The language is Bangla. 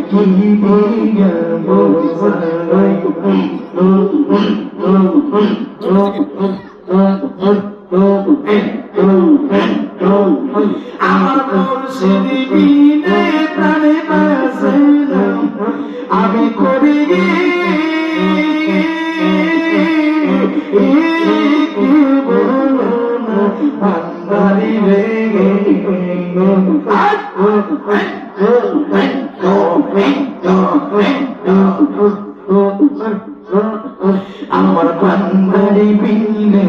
কি দিয়া বোঝাই আমার মুর্শিদ বিনে প্রাণে বাসে না আমি করি গে ভান্ডারি রে আমার ভান্ডারি বিনে